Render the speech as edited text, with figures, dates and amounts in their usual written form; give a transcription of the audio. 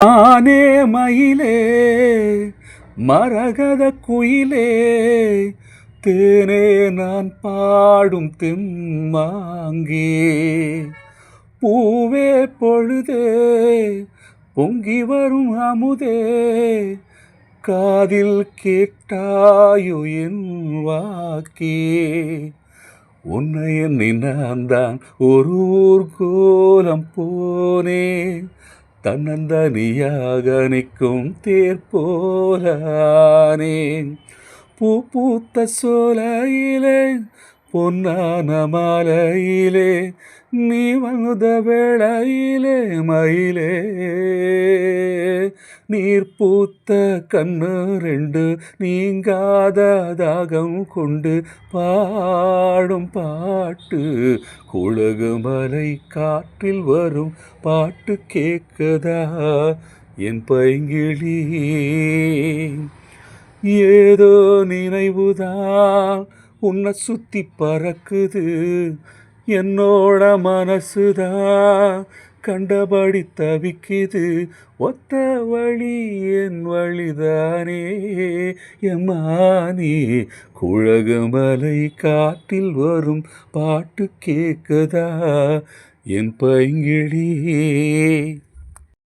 ஆனே மயிலே மரகத குயிலே தேனே நான் பாடும் தெம்மாங்கே பூவே பொழுதே பொங்கி வரும் அமுதே காதில் கேட்டாயோ என் வாக்கே உன்னை எண்ணி நான் தான் ஒரு ஊர்கோலம் போனேன் தன்னந்தனியாக நிற்கும் தேர் போலானேன் பூ பூத்த சோலையிலே பொன்னான மாலையிலே நீ வந்த வேளையிலே மயிலே நீர் பூத்த கண்ணு ரெண்டு நீங்காத தாகம் கொண்டு பாடும் பாட்டு குழகுமலை காற்றில் வரும் பாட்டு கேட்கதா என் பைங்கிளி ஏதோ நினைவுதான் உன்னை சுத்தி பறக்குது என்னோட மனசுதான் கண்டபடி தவிக்குது ஒத்த வழி என் வழிதானே எம்மானே குழகுமலை காட்டில் வரும் பாட்டு கேட்குதா என் பைங்கிழி